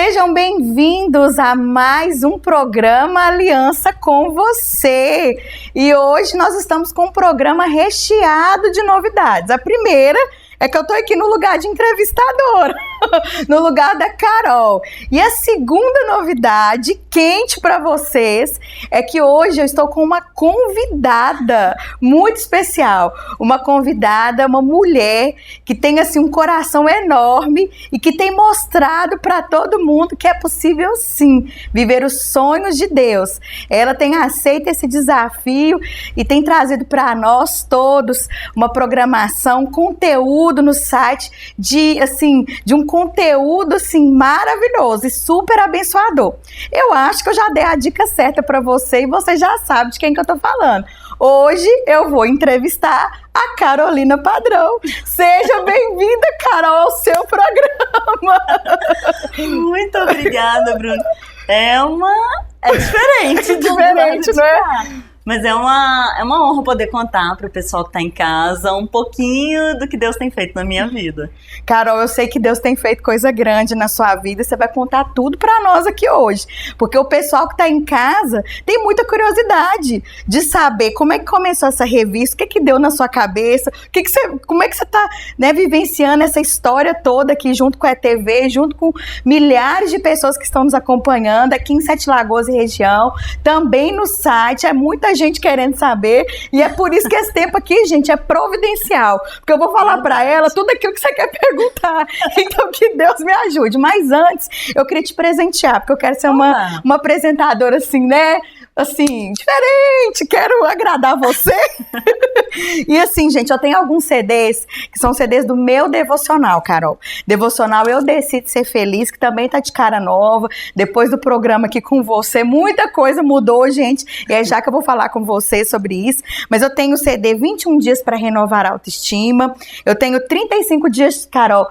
Sejam bem-vindos a mais um programa Aliança com Você. E hoje nós estamos com um programa recheado de novidades. A primeira é que eu tô aqui no lugar de entrevistadora, no lugar da Carol. E a segunda novidade, quente para vocês, é que hoje eu estou com uma convidada muito especial. Uma convidada, uma mulher que tem assim um coração enorme e que tem mostrado para todo mundo que é possível sim viver os sonhos de Deus. Ela tem aceito esse desafio e tem trazido para nós todos uma programação, conteúdo no site de um conteúdo assim maravilhoso e super abençoador. Eu acho que eu já dei a dica certa para você e você já sabe de quem que eu tô falando. Hoje eu vou entrevistar a Carolina Padrão. Seja bem-vinda, Carol, ao seu programa. Muito obrigada, Bruno. É diferente. Diferente, não é? Mas é uma honra poder contar para o pessoal que está em casa um pouquinho do que Deus tem feito na minha vida. Carol, eu sei que Deus tem feito coisa grande na sua vida e você vai contar tudo para nós aqui hoje. Porque o pessoal que está em casa tem muita curiosidade de saber como é que começou essa revista, o que que deu na sua cabeça, como é que você está, né, vivenciando essa história toda aqui junto com a ETV, junto com milhares de pessoas que estão nos acompanhando aqui em Sete Lagoas e região, também no site, é muita gente querendo saber, e é por isso que esse tempo aqui, gente, é providencial, porque eu vou falar para ela tudo aquilo que você quer perguntar, então que Deus me ajude. Mas antes, eu queria te presentear, porque eu quero ser uma apresentadora assim, né, assim, diferente, quero agradar você. E assim, gente, eu tenho alguns CDs, que são CDs do meu devocional, Carol. Devocional Eu Decido Ser Feliz, que também tá de cara nova, depois do programa aqui com você, muita coisa mudou, gente, e é já que eu vou falar com você sobre isso. Mas eu tenho o CD 21 dias para renovar a autoestima, eu tenho 35 dias, Carol,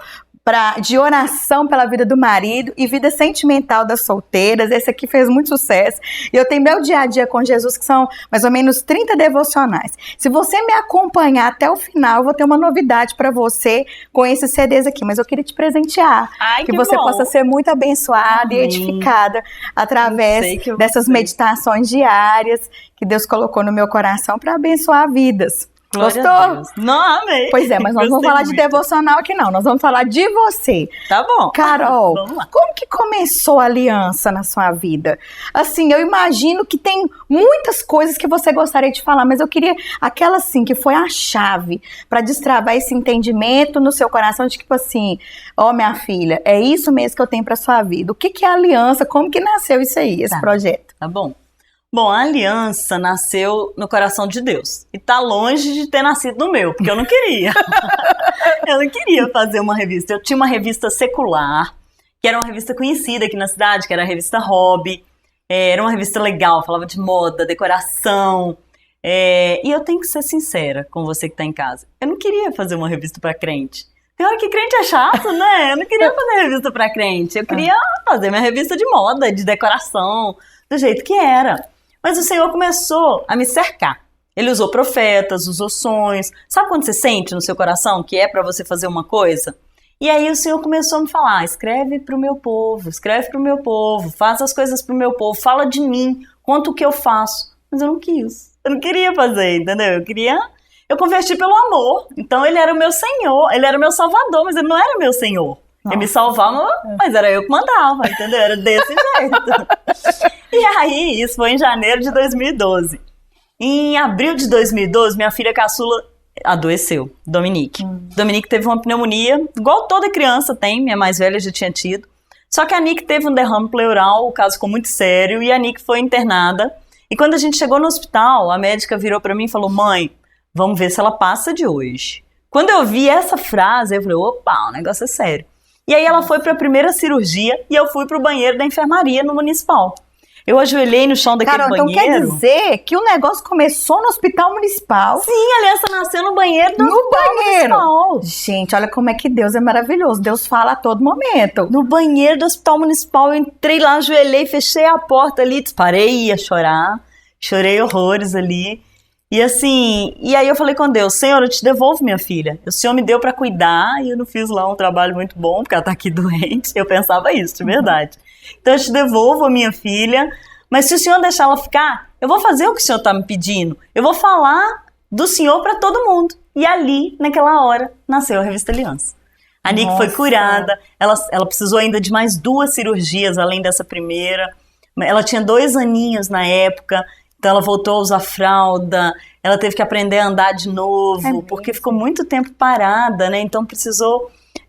de oração pela vida do marido e vida sentimental das solteiras. Esse aqui fez muito sucesso. E eu tenho meu dia a dia com Jesus, que são mais ou menos 30 devocionais. Se você me acompanhar até o final, eu vou ter uma novidade para você com esses CDs aqui. Mas eu queria te presentear. Ai, que você possa ser muito abençoada e edificada através dessas meditações diárias que Deus colocou no meu coração para abençoar vidas. Gostou? Não, amei. Pois é, mas nós não vamos falar de devocional aqui não, nós vamos falar de você. Tá bom. Carol, vamos lá. Como que começou a aliança na sua vida? Assim, eu imagino que tem muitas coisas que você gostaria de falar, mas eu queria aquela assim, que foi a chave para destravar esse entendimento no seu coração de tipo assim, ó, minha filha, é isso mesmo que eu tenho para sua vida. O que que é aliança? Como que nasceu isso aí, esse projeto? Tá bom. Bom, a aliança nasceu no coração de Deus e tá longe de ter nascido no meu, porque eu não queria. Eu não queria fazer uma revista. Eu tinha uma revista secular, que era uma revista conhecida aqui na cidade, que era a revista Hobby. Era uma revista legal, falava de moda, decoração. E eu tenho que ser sincera com você que tá em casa. Eu não queria fazer uma revista pra crente. Tem hora que crente é chato, né? Eu não queria fazer revista pra crente. Eu queria fazer minha revista de moda, de decoração, do jeito que era. Mas o Senhor começou a me cercar. Ele usou profetas, usou sonhos. Sabe quando você sente no seu coração que é para você fazer uma coisa? E aí o Senhor começou a me falar, escreve para o meu povo, faz as coisas para o meu povo, fala de mim, conta o que eu faço. Mas eu não quis, eu não queria fazer, entendeu? Eu converti pelo amor. Então ele era o meu Senhor, ele era o meu Salvador, mas ele não era meu Senhor. Ele me salvava, mas era eu que mandava, entendeu? Era desse jeito. E aí, isso foi em janeiro de 2012. Em abril de 2012, minha filha caçula adoeceu, Dominique. Dominique teve uma pneumonia, igual toda criança tem, minha mais velha já tinha tido. Só que a Nick teve um derrame pleural, o caso ficou muito sério, e a Nick foi internada. E quando a gente chegou no hospital, a médica virou pra mim e falou, mãe, vamos ver se ela passa de hoje. Quando eu vi essa frase, eu falei, opa, o negócio é sério. E aí ela foi para a primeira cirurgia e eu fui para o banheiro da enfermaria no municipal. Eu ajoelhei no chão daquele banheiro. Então quer dizer que o negócio começou no hospital municipal? Sim, a aliança nasceu no banheiro do hospital municipal. Gente, olha como é que Deus é maravilhoso. Deus fala a todo momento. No banheiro do hospital municipal, eu entrei lá, ajoelhei, fechei a porta ali, parei a chorar. Chorei horrores ali. E assim, e aí eu falei com Deus, Senhor, eu te devolvo minha filha. O Senhor me deu pra cuidar e eu não fiz lá um trabalho muito bom, porque ela tá aqui doente. Eu pensava isso, de verdade. Então eu te devolvo a minha filha, mas se o Senhor deixar ela ficar, eu vou fazer o que o Senhor tá me pedindo. Eu vou falar do Senhor pra todo mundo. E ali, naquela hora, nasceu a Revista Aliança. A Nick foi curada, ela precisou ainda de mais 2 cirurgias, além dessa primeira. Ela tinha 2 aninhos na época, então ela voltou a usar fralda, ela teve que aprender a andar de novo, porque ficou muito tempo parada, né? Então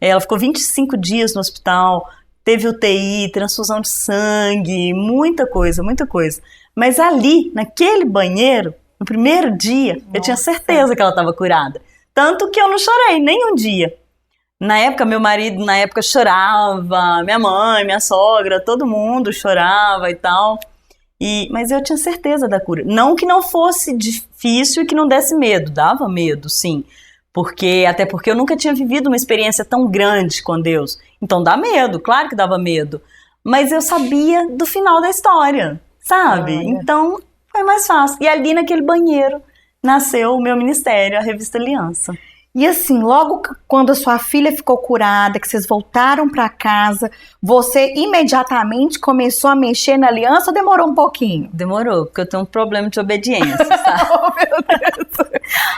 ela ficou 25 dias no hospital, teve UTI, transfusão de sangue, muita coisa, muita coisa. Mas ali, naquele banheiro, no primeiro dia, eu tinha certeza que ela estava curada. Tanto que eu não chorei nem um dia. Na época, meu marido, chorava, minha mãe, minha sogra, todo mundo chorava e tal. Mas eu tinha certeza da cura. Não que não fosse difícil e que não desse medo. Dava medo, sim. Até porque eu nunca tinha vivido uma experiência tão grande com Deus. Então dá medo, claro que dava medo. Mas eu sabia do final da história, sabe? Então foi mais fácil. E ali naquele banheiro nasceu o meu ministério, a Revista Aliança. E assim, logo quando a sua filha ficou curada, que vocês voltaram para casa, você imediatamente começou a mexer na aliança ou demorou um pouquinho? Demorou, porque eu tenho um problema de obediência, sabe? Oh, meu Deus!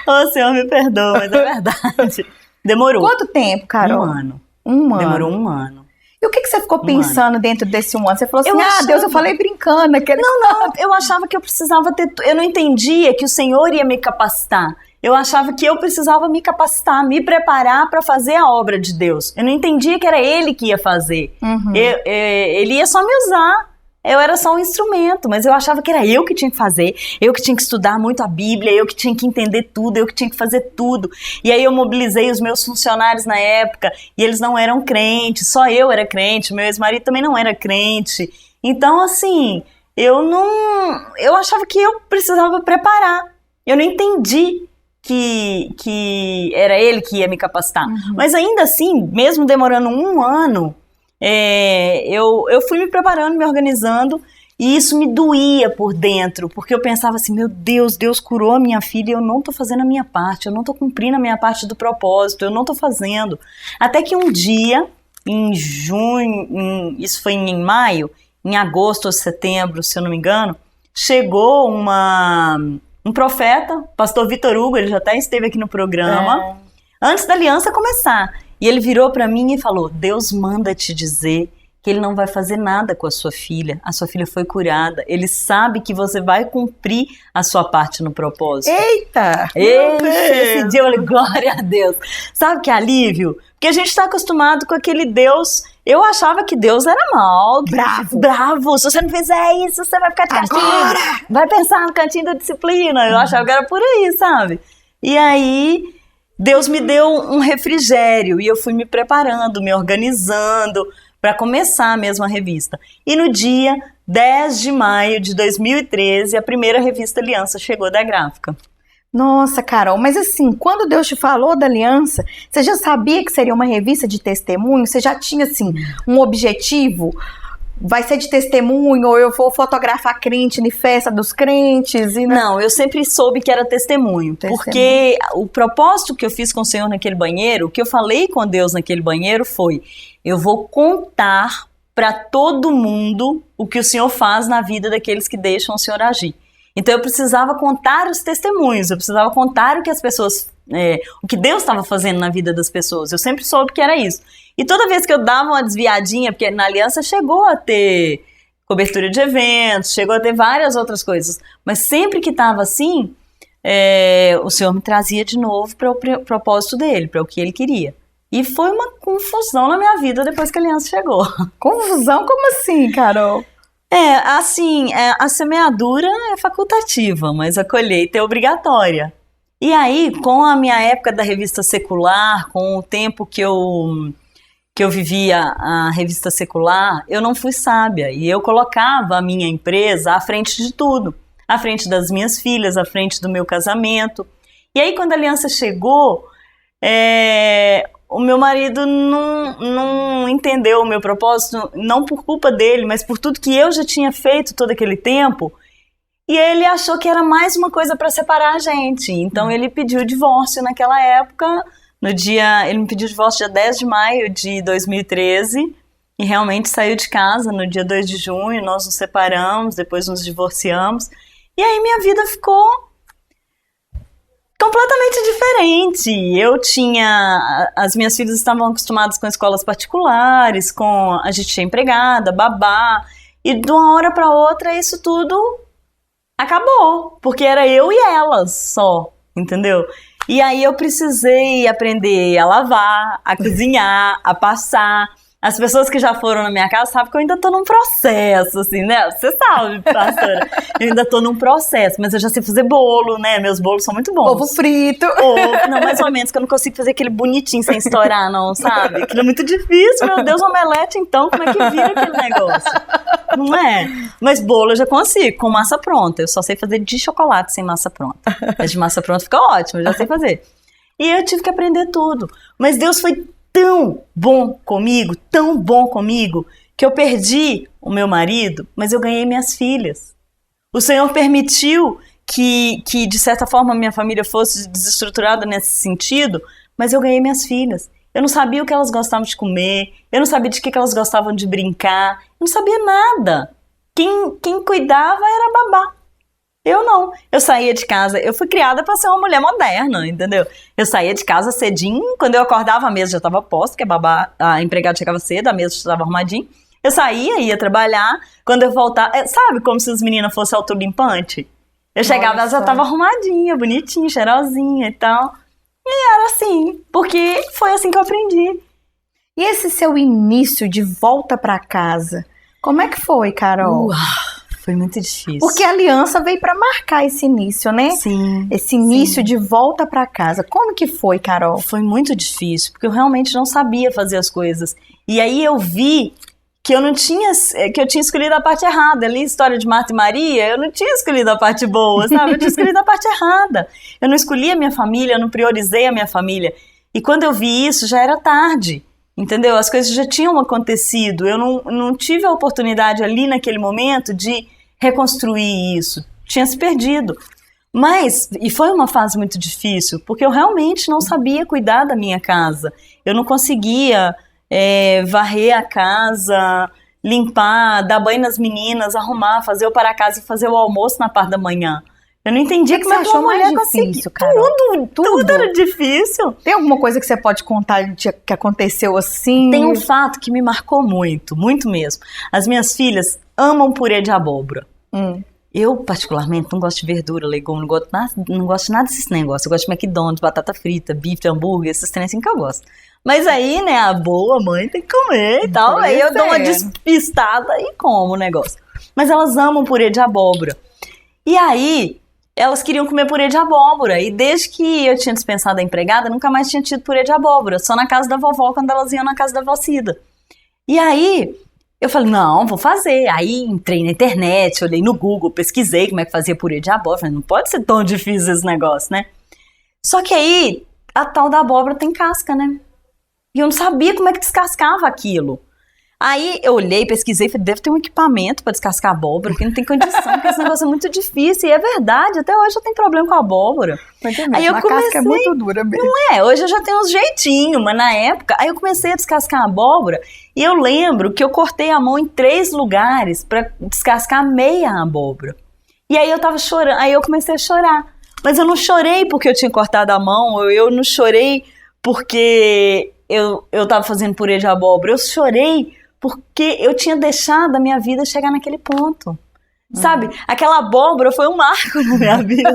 Ô, Senhor, me perdoa, mas é verdade. Demorou. Quanto tempo, Carol? 1 ano. 1 ano. Demorou 1 ano. E o que você ficou pensando dentro desse 1 ano? Você falou assim, Deus, eu falei brincando. Não, eu achava que eu precisava eu não entendia que o Senhor ia me capacitar. Eu achava que eu precisava me capacitar, me preparar para fazer a obra de Deus. Eu não entendia que era Ele que ia fazer. Ele ia só me usar. Eu era só um instrumento, mas eu achava que era eu que tinha que fazer, eu que tinha que estudar muito a Bíblia, eu que tinha que entender tudo, eu que tinha que fazer tudo. E aí eu mobilizei os meus funcionários na época, e eles não eram crentes, só eu era crente, meu ex-marido também não era crente. Então, assim, eu achava que eu precisava preparar. Eu não entendi que era Ele que ia me capacitar. Mas ainda assim, mesmo demorando 1 ano, eu fui me preparando, me organizando, e isso me doía por dentro, porque eu pensava assim, meu Deus, Deus curou a minha filha e eu não tô fazendo a minha parte, eu não tô cumprindo a minha parte do propósito, eu não tô fazendo. Até que um dia, em junho, isso foi em maio, em agosto ou setembro, se eu não me engano, chegou um profeta, pastor Vitor Hugo, ele já até esteve aqui no programa, antes da aliança começar. E ele virou para mim e falou, Deus manda te dizer que Ele não vai fazer nada com a sua filha foi curada, Ele sabe que você vai cumprir a sua parte no propósito. Eita! Esse dia eu falei, glória a Deus. Sabe que alívio? Porque a gente está acostumado com aquele Deus, eu achava que Deus era mau, bravo, se você não fizer isso, você vai ficar de castigo, vai pensar no cantinho da disciplina, eu achava que era por aí, sabe? E aí Deus me deu um refrigério e eu fui me preparando, me organizando para começar mesmo a revista. E no dia 10 de maio de 2013, a primeira revista Aliança chegou da gráfica. Nossa, Carol, mas assim, quando Deus te falou da aliança, você já sabia que seria uma revista de testemunho? Você já tinha, assim, um objetivo? Vai ser de testemunho ou eu vou fotografar crente em festa dos crentes? Não, eu sempre soube que era testemunho, porque o propósito que eu fiz com o Senhor naquele banheiro, o que eu falei com Deus naquele banheiro foi, eu vou contar para todo mundo o que o Senhor faz na vida daqueles que deixam o Senhor agir. Então eu precisava contar os testemunhos, eu precisava contar o que as pessoas, o que Deus estava fazendo na vida das pessoas. Eu sempre soube que era isso. E toda vez que eu dava uma desviadinha, porque na Aliança chegou a ter cobertura de eventos, chegou a ter várias outras coisas, mas sempre que estava assim, o Senhor me trazia de novo para o propósito dele, para o que ele queria. E foi uma confusão na minha vida depois que a Aliança chegou. Confusão? Como assim, Carol? A semeadura é facultativa, mas a colheita é obrigatória. E aí, com a minha época da revista secular, com o tempo que eu vivia a revista secular, eu não fui sábia. E eu colocava a minha empresa à frente de tudo. À frente das minhas filhas, à frente do meu casamento. E aí, quando a Aliança chegou, o meu marido não entendeu o meu propósito, não por culpa dele, mas por tudo que eu já tinha feito todo aquele tempo. E ele achou que era mais uma coisa para separar a gente. Então ele pediu o divórcio naquela época. Ele me pediu o divórcio dia 10 de maio de 2013. E realmente saiu de casa no dia 2 de junho. Nós nos separamos, depois nos divorciamos. E aí minha vida ficou completamente diferente. As minhas filhas estavam acostumadas com escolas particulares, a gente tinha empregada, babá. E de uma hora para outra isso tudo acabou, porque era eu e elas só, entendeu? E aí eu precisei aprender a lavar, a cozinhar, a passar. As pessoas que já foram na minha casa sabem que eu ainda tô num processo, assim, né? Você sabe, pastora, eu ainda tô num processo, mas eu já sei fazer bolo, né? Meus bolos são muito bons. Ovo frito. Não, mais ou menos, que eu não consigo fazer aquele bonitinho sem estourar, não, sabe? Aquilo é muito difícil, meu Deus, omelete, então, como é que vira aquele negócio? Não é? Mas bolo eu já consigo, com massa pronta. Eu só sei fazer de chocolate sem massa pronta. Mas de massa pronta fica ótimo, eu já sei fazer. E eu tive que aprender tudo. Mas Deus foi tão bom comigo, que eu perdi o meu marido, mas eu ganhei minhas filhas. O Senhor permitiu que de certa forma, minha família fosse desestruturada nesse sentido, mas eu ganhei minhas filhas. Eu não sabia o que elas gostavam de comer, eu não sabia de que elas gostavam de brincar, eu não sabia nada. Quem cuidava era babá. Eu não. Eu saía de casa, eu fui criada para ser uma mulher moderna, entendeu? Eu saía de casa cedinho, quando eu acordava a mesa já estava posta, porque a empregada chegava cedo, a mesa já estava arrumadinha. Eu saía, ia trabalhar, quando eu voltava, sabe como se as meninas fossem autolimpante? Eu chegava, ela já estava arrumadinha, bonitinha, cheirosinha e tal. E era assim, porque foi assim que eu aprendi. E esse seu início de volta para casa, como é que foi, Carol? Foi muito difícil. Porque a aliança veio para marcar esse início, né? Sim. Esse início de volta para casa. Como que foi, Carol? Foi muito difícil, porque eu realmente não sabia fazer as coisas. E aí eu vi que eu tinha escolhido a parte errada. Ali, história de Marta e Maria, eu não tinha escolhido a parte boa, sabe? Eu tinha escolhido a parte errada. Eu não escolhi a minha família, eu não priorizei a minha família. E quando eu vi isso, já era tarde. Entendeu? As coisas já tinham acontecido, eu não tive a oportunidade ali naquele momento de reconstruir isso, tinha se perdido. E foi uma fase muito difícil, porque eu realmente não sabia cuidar da minha casa, eu não conseguia varrer a casa, limpar, dar banho nas meninas, arrumar, fazer o para casa e fazer o almoço na parte da manhã. Eu não entendi como é que uma mulher conseguia. Tudo era difícil. Tem alguma coisa que você pode contar que aconteceu assim? Tem um fato que me marcou muito, muito mesmo. As minhas filhas amam purê de abóbora. Eu, particularmente, não gosto de verdura, legume, não gosto de nada desses negócios. Eu gosto de McDonald's, batata frita, bife, hambúrguer, esses trem assim que eu gosto. Mas aí, né, a boa mãe tem que comer e tal. Aí eu dou uma despistada e como o negócio. Mas elas amam purê de abóbora. E aí, elas queriam comer purê de abóbora, e desde que eu tinha dispensado a empregada, nunca mais tinha tido purê de abóbora, só na casa da vovó, quando elas iam na casa da vó Cida. E aí, eu falei, não, vou fazer. Aí entrei na internet, olhei no Google, pesquisei como é que fazia purê de abóbora, falei, não pode ser tão difícil esse negócio, né? Só que aí, a tal da abóbora tem casca, né? E eu não sabia como é que descascava aquilo. Aí eu olhei, pesquisei, falei, deve ter um equipamento para descascar abóbora, porque não tem condição, porque esse negócio é muito difícil. E é verdade, até hoje eu tenho problema com a abóbora. Aí eu comecei, a casca é muito dura mesmo. Não é, hoje eu já tenho uns jeitinhos, mas na época, aí eu comecei a descascar a abóbora, e eu lembro que eu cortei a mão em 3 lugares para descascar meia abóbora. E aí eu tava chorando, aí eu comecei a chorar. Mas eu não chorei porque eu tinha cortado a mão, eu não chorei porque eu tava fazendo purê de abóbora, eu chorei porque eu tinha deixado a minha vida chegar naquele ponto. Sabe? Aquela abóbora foi um marco na minha vida.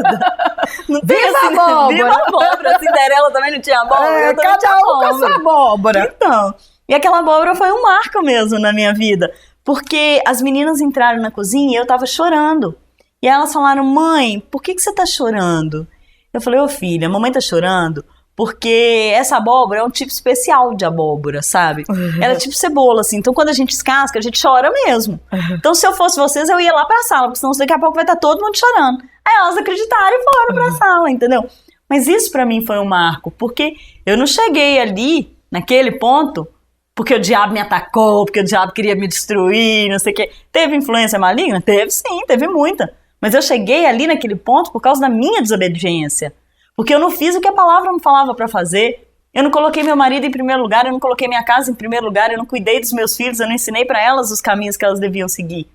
Não tem Viva assim, a abóbora! Viva a abóbora! A Cinderela também não tinha abóbora? Eu também tinha Cada um com a sua abóbora. Então, e aquela abóbora foi um marco mesmo na minha vida. Porque as meninas entraram na cozinha e eu tava chorando. E elas falaram, mãe, por que você tá chorando? Eu falei, ô filha, a mamãe tá chorando porque essa abóbora é um tipo especial de abóbora, sabe? Ela é tipo cebola, assim. Então, quando a gente descasca, a gente chora mesmo. Então, se eu fosse vocês, eu ia lá pra sala, porque senão daqui a pouco vai estar todo mundo chorando. Aí elas acreditaram e foram pra sala, entendeu? Mas isso pra mim foi um marco, porque eu não cheguei ali, naquele ponto, porque o diabo me atacou, porque o diabo queria me destruir, não sei o quê. Teve influência maligna? Teve sim, teve muita. Mas eu cheguei ali naquele ponto por causa da minha desobediência. Porque eu não fiz o que a palavra me falava para fazer. Eu não coloquei meu marido em primeiro lugar, eu não coloquei minha casa em primeiro lugar, eu não cuidei dos meus filhos, eu não ensinei para elas os caminhos que elas deviam seguir.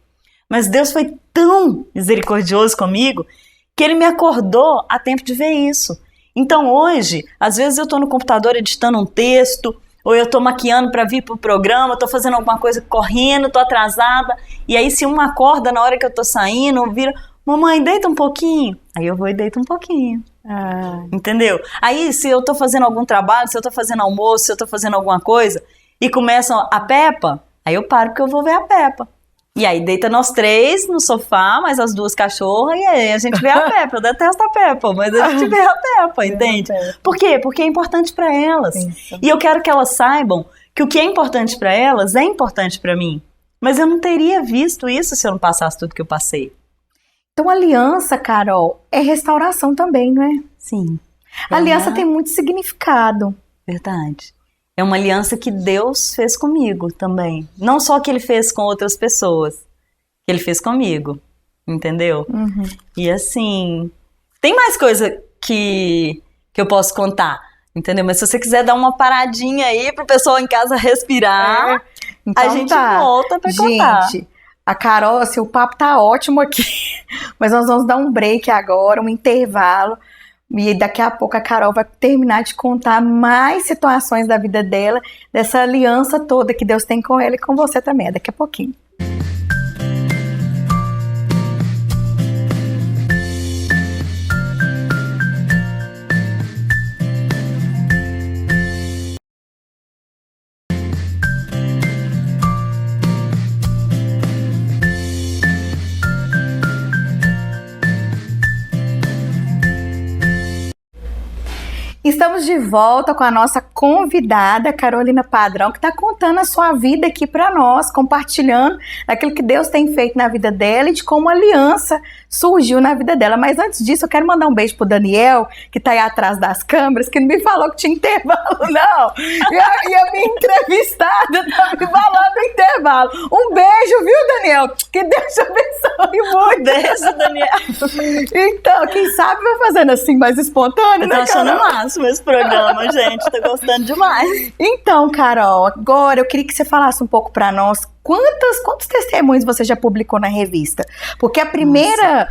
Mas Deus foi tão misericordioso comigo que Ele me acordou a tempo de ver isso. Então hoje, às vezes eu estou no computador editando um texto, ou eu estou maquiando para vir para o programa, estou fazendo alguma coisa correndo, estou atrasada, e aí se uma acorda na hora que eu estou saindo, vira, mamãe, deita um pouquinho. Aí eu vou e deito um pouquinho. Entendeu? Aí se eu tô fazendo algum trabalho, se eu tô fazendo almoço, se eu tô fazendo alguma coisa e começam a Peppa, aí eu paro porque eu vou ver a Peppa. E aí deita nós 3 no sofá, mais as 2 cachorras, e aí a gente vê a Peppa. Eu detesto a Peppa, mas a gente vê a Peppa, entende? Por quê? Porque é importante pra elas. Isso. E eu quero que elas saibam que o que é importante pra elas é importante pra mim. Mas eu não teria visto isso se eu não passasse tudo que eu passei. Então, aliança, Carol, é restauração também, não é? Sim. Aliança tem muito significado. Verdade. É uma aliança que Deus fez comigo também. Não só que Ele fez com outras pessoas, que Ele fez comigo, entendeu? Uhum. E assim, tem mais coisa que eu posso contar, entendeu? Mas se você quiser dar uma paradinha aí pro pessoal em casa respirar, então a gente volta pra contar. Gente, a Carol, assim, o papo tá ótimo aqui, mas nós vamos dar um break agora, um intervalo, e daqui a pouco a Carol vai terminar de contar mais situações da vida dela, dessa aliança toda que Deus tem com ela e com você também, daqui a pouquinho. Estamos de volta com a nossa convidada, Carolina Padrão, que está contando a sua vida aqui para nós, compartilhando aquilo que Deus tem feito na vida dela e de como a aliança surgiu na vida dela. Mas antes disso, eu quero mandar um beijo pro Daniel, que está aí atrás das câmeras, que não me falou que tinha intervalo, não. E a minha entrevistada tá me falando do intervalo. Um beijo, viu, Daniel? Que Deus te abençoe muito. Beijo, Daniel. Então, quem sabe vai fazendo assim, mais espontâneo, né, Carol? Tô achando máximo esse programa, gente. Tô gostando demais. Então, Carol, agora eu queria que você falasse um pouco pra nós quantos testemunhos você já publicou na revista? Porque a primeira,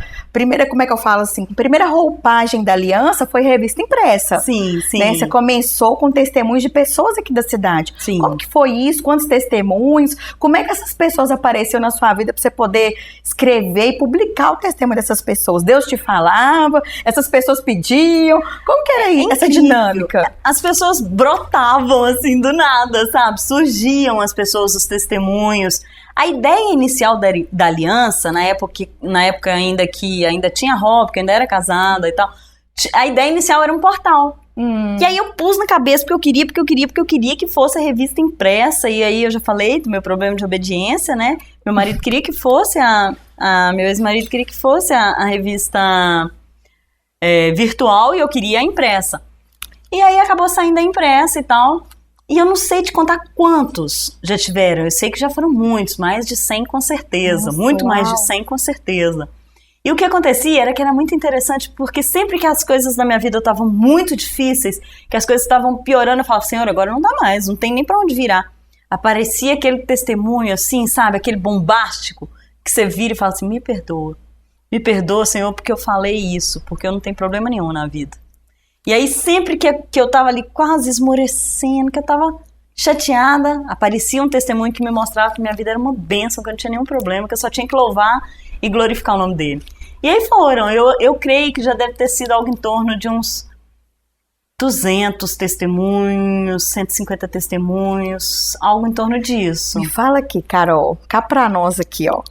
como é que eu falo assim? A primeira roupagem da aliança foi revista impressa. Sim, sim. Né? Você começou com testemunhos de pessoas aqui da cidade. Sim. Como que foi isso? Quantos testemunhos? Como é que essas pessoas apareceram na sua vida pra você poder escrever e publicar o testemunho dessas pessoas? Deus te falava? Essas pessoas pediam? Como que era essa dinâmica? As pessoas brotavam assim do nada, sabe? Surgiam as pessoas, os testemunhos. A ideia inicial da aliança, na época ainda que ainda tinha roupa, que ainda era casada e tal, a ideia inicial era um portal. E aí eu pus na cabeça porque eu queria que fosse a revista impressa, e aí eu já falei do meu problema de obediência, né? Meu marido queria que fosse meu ex-marido queria que fosse a revista virtual, e eu queria a impressa. E aí acabou saindo a impressa e tal. E eu não sei te contar quantos já tiveram. Eu sei que já foram muitos, mais de 100 com certeza. Nossa, muito mais de 100 com certeza. E o que acontecia era que era muito interessante, porque sempre que as coisas na minha vida estavam muito difíceis, que as coisas estavam piorando, eu falava, Senhor, agora não dá mais, não tem nem pra onde virar. Aparecia aquele testemunho assim, sabe, aquele bombástico, que você vira e fala assim, me perdoa, Senhor, porque eu falei isso, porque eu não tenho problema nenhum na vida. E aí sempre que eu tava ali quase esmorecendo, que eu tava chateada, aparecia um testemunho que me mostrava que minha vida era uma bênção, que eu não tinha nenhum problema, que eu só tinha que louvar e glorificar o nome dele. E aí foram, eu creio que já deve ter sido algo em torno de uns 200 testemunhos, 150 testemunhos, algo em torno disso. Me fala aqui, Carol, cá pra nós aqui, ó.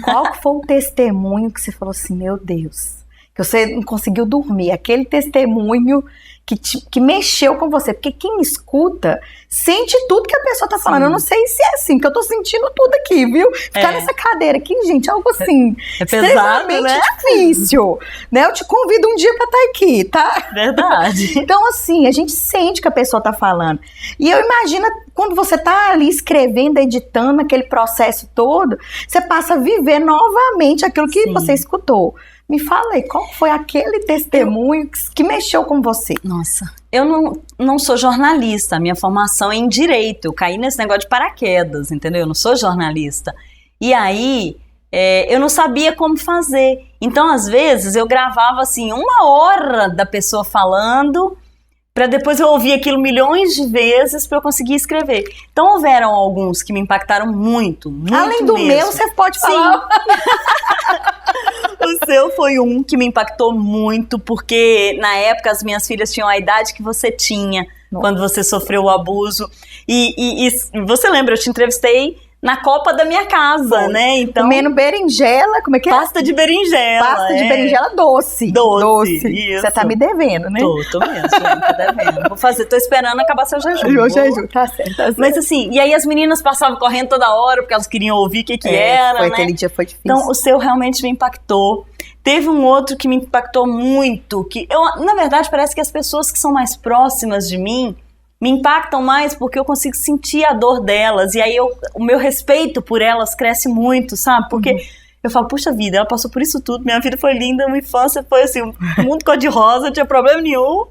Qual foi o testemunho que você falou assim, meu Deus, que você não conseguiu dormir, aquele testemunho que mexeu com você, porque quem escuta sente tudo que a pessoa tá falando. Sim. Eu não sei se é assim, porque eu tô sentindo tudo aqui, viu? Ficar nessa cadeira aqui, gente, algo assim, extremamente né? difícil, né? Eu te convido um dia pra estar aqui, tá? Verdade. Então, assim, a gente sente que a pessoa tá falando. E eu imagino, quando você tá ali escrevendo, editando, aquele processo todo, você passa a viver novamente aquilo que você escutou. Me fala aí, qual foi aquele testemunho que mexeu com você? Nossa, eu não sou jornalista, a minha formação é em direito, eu caí nesse negócio de paraquedas, entendeu? Eu não sou jornalista. E aí, eu não sabia como fazer. Então, às vezes, eu gravava assim, 1 hora da pessoa falando, para depois eu ouvir aquilo milhões de vezes para eu conseguir escrever. Então, houveram alguns que me impactaram muito, muito Além do mesmo. meu, você pode falar. O seu foi um que me impactou muito, porque na época as minhas filhas tinham a idade que você tinha, quando você sofreu o abuso. E você lembra, eu te entrevistei na copa da minha casa, né? Então, comendo berinjela, como é que é? Pasta de berinjela. Pasta de berinjela doce. Doce, isso. Você tá me devendo, né? Tô mesmo, tô devendo. Vou fazer, tô esperando acabar seu jejum. Meu jejum, tá certo, tá certo. Mas assim, e aí as meninas passavam correndo toda hora, porque elas queriam ouvir o que era, foi né? Aquele dia foi difícil. Então, o seu realmente me impactou. Teve um outro que me impactou muito, que na verdade, parece que as pessoas que são mais próximas de mim me impactam mais porque eu consigo sentir a dor delas. E aí o meu respeito por elas cresce muito, sabe? Porque eu falo, puxa vida, ela passou por isso tudo, minha vida foi linda, minha infância foi assim, um mundo cor-de-rosa, não tinha problema nenhum.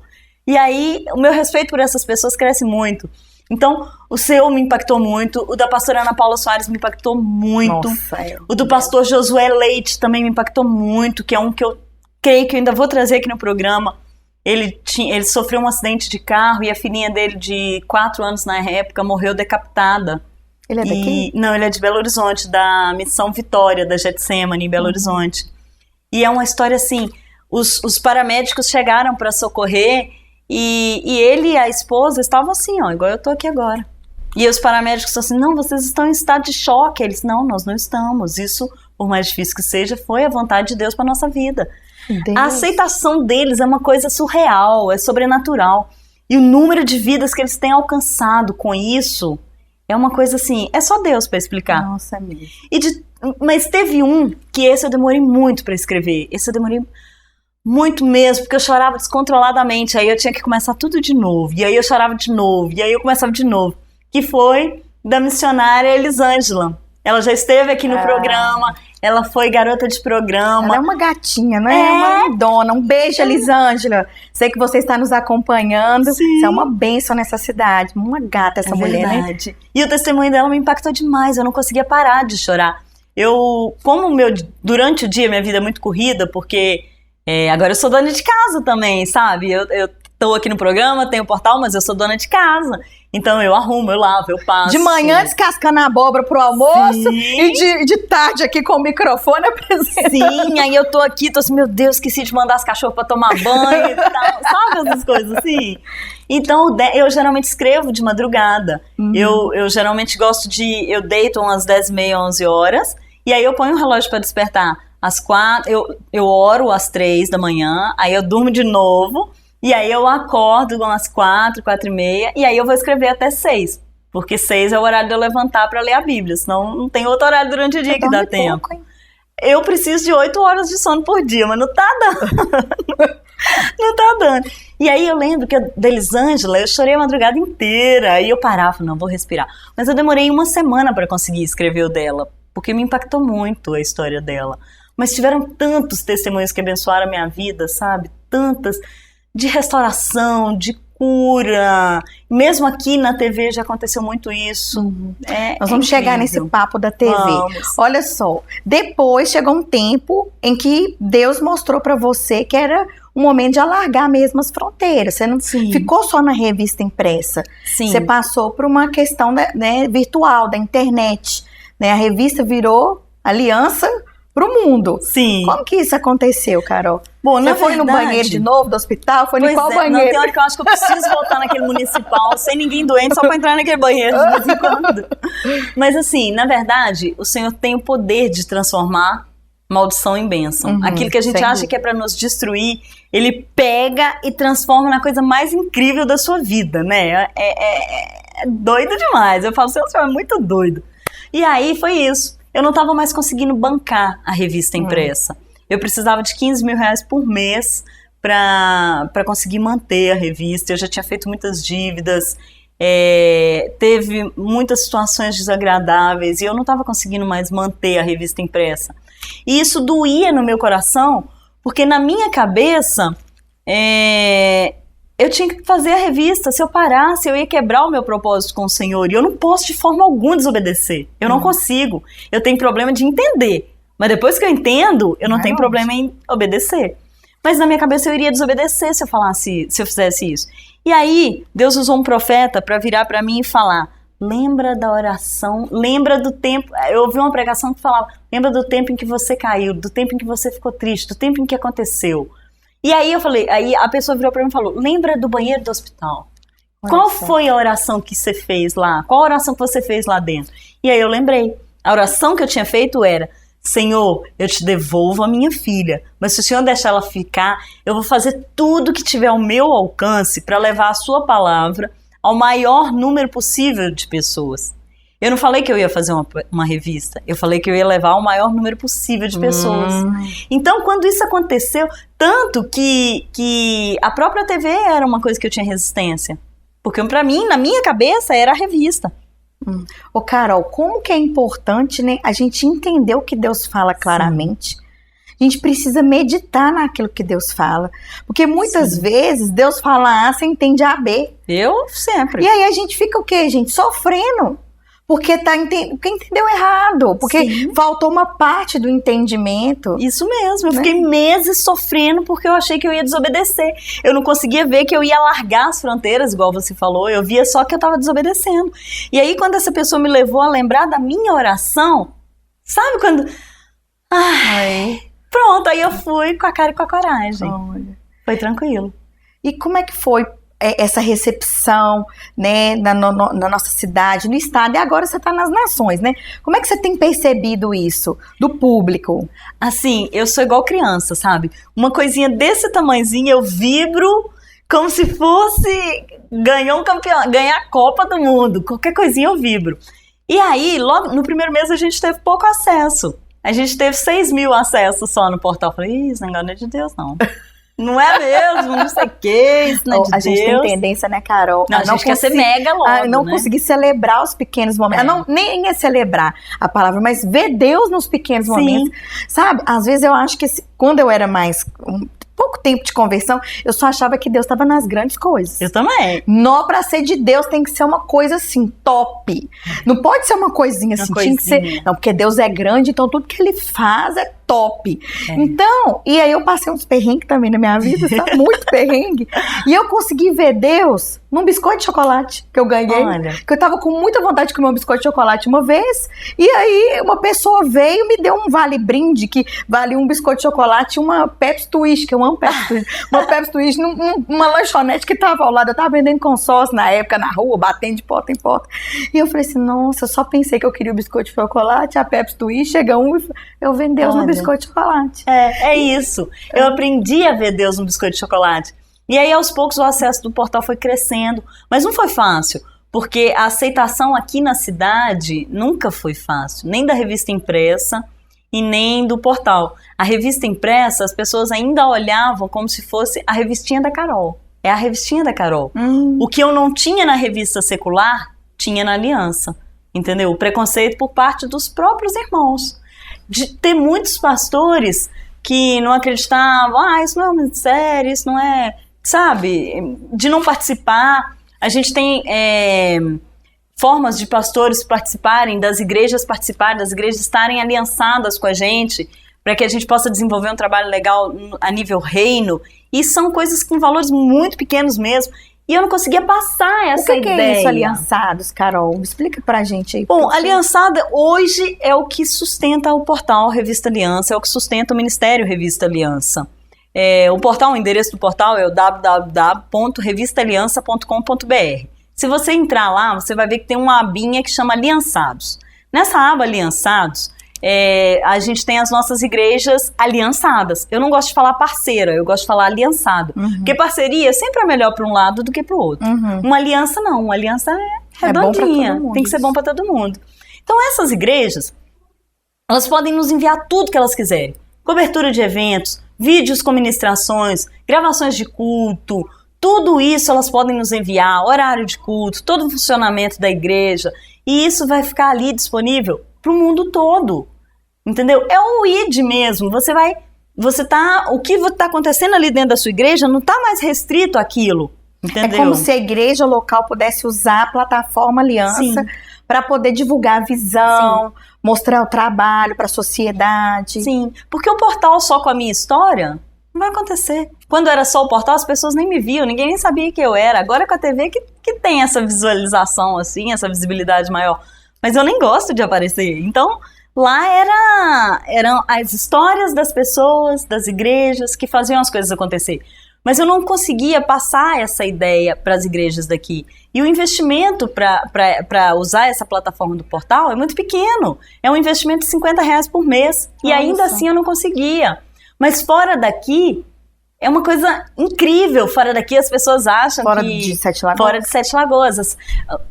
E aí o meu respeito por essas pessoas cresce muito. Então, o seu me impactou muito, o da pastora Ana Paula Soares me impactou muito. Nossa, o do pastor Josué Leite também me impactou muito, que é um que eu creio que eu ainda vou trazer aqui no programa. Ele sofreu um acidente de carro e a filhinha dele, de 4 anos na época, morreu decapitada. Ele é daqui? Não, ele é de Belo Horizonte, da Missão Vitória, da Getsemane, em Belo Horizonte. E é uma história assim, os paramédicos chegaram para socorrer e ele e a esposa estavam assim, ó, igual eu tô aqui agora. E os paramédicos falaram assim, não, vocês estão em estado de choque. Eles, não, nós não estamos. Isso, por mais difícil que seja, foi a vontade de Deus para nossa vida. Deus. A aceitação deles é uma coisa surreal, é sobrenatural. E o número de vidas que eles têm alcançado com isso é uma coisa assim, é só Deus para explicar. Nossa, mesmo. Mas teve um que esse eu demorei muito para escrever. Esse eu demorei muito mesmo, porque eu chorava descontroladamente. Aí eu tinha que começar tudo de novo. E aí eu chorava de novo. E aí eu começava de novo. Que foi da missionária Elisângela. Ela já esteve aqui no programa. Ela foi garota de programa. Ela é uma gatinha, né? É uma lindona. Um beijo, Elisângela. Sei que você está nos acompanhando. Sim. Você é uma bênção nessa cidade. Uma gata essa mulher, verdade. Né? E o testemunho dela me impactou demais. Eu não conseguia parar de chorar. Durante o dia, minha vida é muito corrida, porque agora eu sou dona de casa também, sabe? Eu tô aqui no programa, tenho o portal, mas eu sou dona de casa. Então eu arrumo, eu lavo, eu passo. De manhã descascando a abóbora pro almoço. Sim. E de tarde aqui com o microfone apresentando. Sim, aí eu tô aqui, tô assim, meu Deus, esqueci de mandar as cachorras pra tomar banho e tal. Sabe essas coisas assim? Então eu geralmente escrevo de madrugada. Eu geralmente gosto eu deito umas 10h30, 11 horas. E aí eu ponho o relógio pra despertar às 4, eu oro às 3 da manhã. Aí eu durmo de novo. E aí eu acordo às 4, 4h30, e aí eu vou escrever até 6. Porque 6 é o horário de eu levantar para ler a Bíblia, senão não tem outro horário durante o dia que dá tempo. Eu preciso de 8 horas de sono por dia, mas não tá dando. Não tá dando. E aí eu lembro que da Elisângela, eu chorei a madrugada inteira, aí eu parava, não, vou respirar. Mas eu demorei 1 semana para conseguir escrever o dela, porque me impactou muito a história dela. Mas tiveram tantos testemunhos que abençoaram a minha vida, sabe? Tantas... de restauração, de cura. Mesmo aqui na TV já aconteceu muito isso. Nós vamos chegar nesse papo da TV. Vamos. Olha só, depois chegou um tempo em que Deus mostrou para você que era um momento de alargar mesmo as fronteiras. Você não ficou só na revista impressa. Sim. Você passou por uma questão virtual, da internet. Né? A revista virou aliança pro mundo. Sim. Como que isso aconteceu, Carol? Bom, você foi no banheiro de novo do hospital? Foi em qual banheiro? Não, tem hora que eu acho que eu preciso voltar naquele municipal, sem ninguém doente, só pra entrar naquele banheiro de vez em quando. Mas assim, na verdade, o Senhor tem o poder de transformar maldição em bênção. Aquilo que a gente acha que é pra nos destruir, Ele pega e transforma na coisa mais incrível da sua vida, né? É doido demais. Eu falo, Senhor é muito doido. E aí foi isso. Eu não estava mais conseguindo bancar a revista impressa. Eu precisava de 15 mil reais por mês para conseguir manter a revista. Eu já tinha feito muitas dívidas, teve muitas situações desagradáveis e eu não estava conseguindo mais manter a revista impressa. E isso doía no meu coração, Porque na minha cabeça, eu tinha que fazer a revista. Se eu parasse, eu ia quebrar o meu propósito com o Senhor. E eu não posso de forma alguma desobedecer. Eu não consigo. Eu tenho problema de entender. Mas depois que eu entendo, eu não tenho problema em obedecer. Mas na minha cabeça eu iria desobedecer se eu fizesse isso. E aí, Deus usou um profeta para virar para mim e falar: lembra da oração, lembra do tempo. Eu ouvi uma pregação que falava: lembra do tempo em que você caiu, do tempo em que você ficou triste, do tempo em que aconteceu. E aí eu falei, aí a pessoa virou pra mim e falou: lembra do banheiro do hospital? Qual foi a oração que você fez lá? Qual a oração que você fez lá dentro? E aí eu lembrei. A oração que eu tinha feito era: Senhor, eu te devolvo a minha filha, mas se o Senhor deixar ela ficar, eu vou fazer tudo que tiver ao meu alcance para levar a sua palavra ao maior número possível de pessoas. Eu não falei que eu ia fazer uma revista, eu falei que eu ia levar ao maior número possível de pessoas. Então, quando isso aconteceu, tanto que a própria TV era uma coisa que eu tinha resistência. Porque pra mim, na minha cabeça, era a revista. Ô Carol, como que é importante, né, a gente entender o que Deus fala claramente. Sim. A gente precisa meditar naquilo que Deus fala. Porque muitas vezes Deus fala A, você entende A, B. Eu sempre. E aí a gente fica o quê, gente? Sofrendo. Porque entendeu errado. Porque faltou uma parte do entendimento. Isso mesmo. Eu fiquei meses sofrendo porque eu achei que eu ia desobedecer. Eu não conseguia ver que eu ia largar as fronteiras, igual você falou. Eu via só que eu estava desobedecendo. E aí, quando essa pessoa me levou a lembrar da minha oração, sabe quando... Pronto, aí eu fui com a cara e com a coragem. Olha. Foi tranquilo. E como é que foi essa recepção, né, na nossa cidade, no estado, e agora você está nas nações, né? Como é que você tem percebido isso do público? Assim, eu sou igual criança, sabe? Uma coisinha desse tamanhozinho, eu vibro como se fosse ganhar a Copa do Mundo. Qualquer coisinha eu vibro. E aí, logo no primeiro mês, a gente teve pouco acesso. A gente teve 6 mil acessos só no portal. Eu falei, isso não é de Deus, não. Não é mesmo, não sei o que, isso não é de Deus. A gente tem tendência, né, Carol? Não, a gente quer ser mega logo, não né? conseguir celebrar os pequenos momentos. Não, nem é celebrar a palavra, mas ver Deus nos pequenos momentos. Sabe? Às vezes eu acho que quando eu era mais... pouco tempo de conversão, eu só achava que Deus estava nas grandes coisas. Eu também. Nó, pra ser de Deus tem que ser uma coisa assim, top. Não pode ser uma coisinha assim, tinha que ser... Não, porque Deus é grande, então tudo que Ele faz é top. Então, e aí eu passei uns perrengues também na minha vida, sabe? Muito perrengue. E eu consegui ver Deus num biscoito de chocolate que eu ganhei. Olha. Que eu tava com muita vontade de comer um biscoito de chocolate uma vez. E aí uma pessoa veio e me deu um vale-brinde que valia um biscoito de chocolate e uma Pepsi Twist, que eu amo Pepsi Twist. Uma Pepsi Twist numa lanchonete que tava ao lado. Eu tava vendendo consórcio na época, na rua, batendo de porta em porta. E eu falei assim, nossa, eu só pensei que eu queria o biscoito de chocolate, a Pepsi Twist, chega um e eu vendo Deus no biscoito de chocolate. É isso. Eu aprendi a ver Deus no biscoito de chocolate. E aí, aos poucos, o acesso do portal foi crescendo. Mas não foi fácil, porque a aceitação aqui na cidade nunca foi fácil. Nem da revista impressa e nem do portal. A revista impressa, as pessoas ainda olhavam como se fosse a revistinha da Carol. É a revistinha da Carol. O que eu não tinha na revista secular, tinha na Aliança. Entendeu? O preconceito por parte dos próprios irmãos. De ter muitos pastores que não acreditavam, isso não é um ministério, isso não é... Sabe? De não participar. A gente tem formas de pastores participarem, das igrejas estarem aliançadas com a gente, para que a gente possa desenvolver um trabalho legal a nível reino. E são coisas com valores muito pequenos mesmo. E eu não conseguia passar essa ideia. O que é isso, aliançados, Carol? Explica pra gente aí. Bom, aliançada hoje é o que sustenta o portal Revista Aliança, é o que sustenta o Ministério Revista Aliança. O endereço do portal é o www.revistaliança.com.br. Se você entrar lá, você vai ver que tem uma abinha que chama Aliançados. Nessa aba Aliançados, a gente tem as nossas igrejas aliançadas. Eu não gosto de falar parceira, eu gosto de falar aliançado. Porque parceria sempre é melhor para um lado do que para o outro. Uma aliança não, uma aliança é redondinha, tem que ser bom para todo mundo. Então essas igrejas, elas podem nos enviar tudo que elas quiserem. Cobertura de eventos, vídeos com ministrações, gravações de culto, tudo isso elas podem nos enviar, horário de culto, todo o funcionamento da igreja, e isso vai ficar ali disponível para o mundo todo, entendeu? É um ID mesmo, você vai o que está acontecendo ali dentro da sua igreja não está mais restrito àquilo, entendeu? É como se a igreja local pudesse usar a plataforma Aliança para poder divulgar a visão, mostrar o trabalho para a sociedade. Sim, porque o portal só com a minha história não vai acontecer. Quando era só o portal, as pessoas nem me viam, ninguém nem sabia que eu era. Agora com a TV que tem essa visualização, assim, essa visibilidade maior. Mas eu nem gosto de aparecer. Então, lá eram as histórias das pessoas, das igrejas, que faziam as coisas acontecer. Mas eu não conseguia passar essa ideia para as igrejas daqui. E o investimento para usar essa plataforma do portal é muito pequeno. É um investimento de R$50 por mês. E ainda assim eu não conseguia. Mas fora daqui, é uma coisa incrível. Fora daqui as pessoas acham fora de Sete Lagoas. Fora de Sete Lagoas.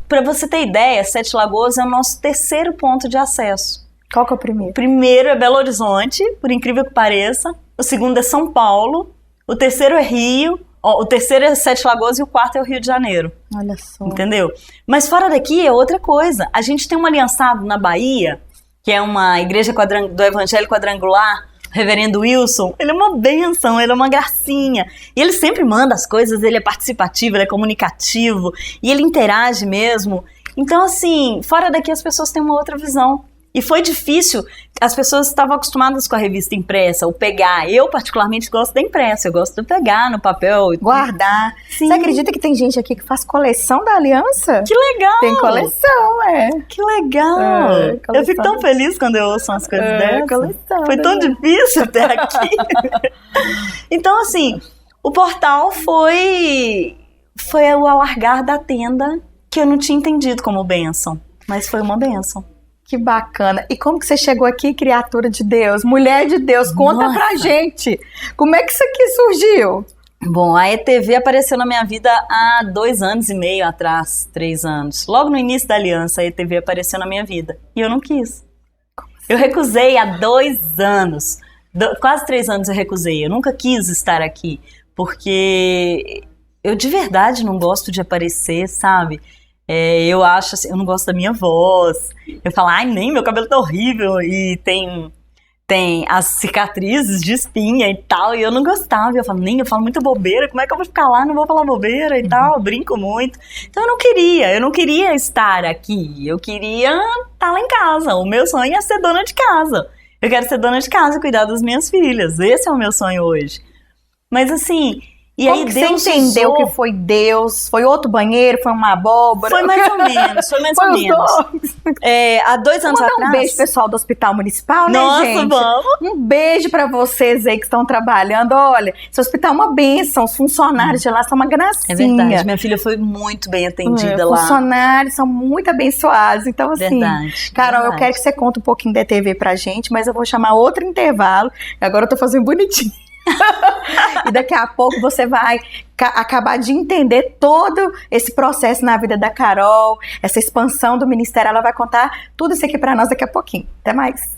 Para você ter ideia, Sete Lagoas é o nosso terceiro ponto de acesso. Qual que é o primeiro? O primeiro é Belo Horizonte, por incrível que pareça. O segundo é São Paulo. O terceiro é Rio. O terceiro é Sete Lagoas e o quarto é o Rio de Janeiro. Olha só. Entendeu? Mas fora daqui é outra coisa. A gente tem um aliançado na Bahia, que é uma igreja do Evangelho Quadrangular, Reverendo Wilson. Ele é uma bênção, ele é uma gracinha. E ele sempre manda as coisas, ele é participativo, ele é comunicativo, e ele interage mesmo. Então, assim, fora daqui as pessoas têm uma outra visão. E foi difícil, as pessoas estavam acostumadas com a revista impressa, o pegar. Eu, particularmente, gosto da impressa, eu gosto de pegar no papel. Guardar. Sim. Você acredita que tem gente aqui que faz coleção da Aliança? Que legal! Tem coleção, Que legal! Coleção. Eu fico tão feliz quando eu ouço umas coisas dessas. Coleção, foi tão difícil até aqui. Então, assim, o portal foi o alargar da tenda que eu não tinha entendido como bênção, mas foi uma bênção. Que bacana. E como que você chegou aqui, criatura de Deus, mulher de Deus? Conta pra gente. Como é que isso aqui surgiu? Bom, a ETV apareceu na minha vida há 2 anos e meio atrás, 3 anos. Logo no início da aliança, a ETV apareceu na minha vida. E eu não quis. Eu recusei há 2 anos. Quase 3 anos eu recusei. Eu nunca quis estar aqui. Porque eu de verdade não gosto de aparecer, sabe? Eu acho assim, eu não gosto da minha voz. Eu falo, ai, nem, meu cabelo tá horrível. E tem as cicatrizes de espinha e tal. E eu não gostava. Eu falo, eu falo muita bobeira. Como é que eu vou ficar lá? Não vou falar bobeira e tal. Eu brinco muito. Então eu não queria estar aqui. Eu queria estar lá em casa. O meu sonho é ser dona de casa. Eu quero ser dona de casa e cuidar das minhas filhas. Esse é o meu sonho hoje. Mas assim... E como aí que Deus você entendeu que foi Deus? Foi outro banheiro? Foi uma abóbora? Foi mais ou menos, foi mais ou menos. Há 2 anos atrás... Um beijo pessoal do Hospital Municipal, né, Nossa, gente? vamos! Um beijo pra vocês aí que estão trabalhando. Olha, esse hospital é uma bênção, os funcionários de lá são uma gracinha. É verdade, minha filha foi muito bem atendida lá. Os funcionários são muito abençoados. Então, assim, verdade, Carol, verdade. Eu quero que você conte um pouquinho da TV pra gente, mas eu vou chamar outro intervalo. Agora eu tô fazendo bonitinho. E daqui a pouco você vai acabar de entender todo esse processo na vida da Carol, essa expansão do ministério. Ela vai contar tudo isso aqui pra nós daqui a pouquinho. Até mais.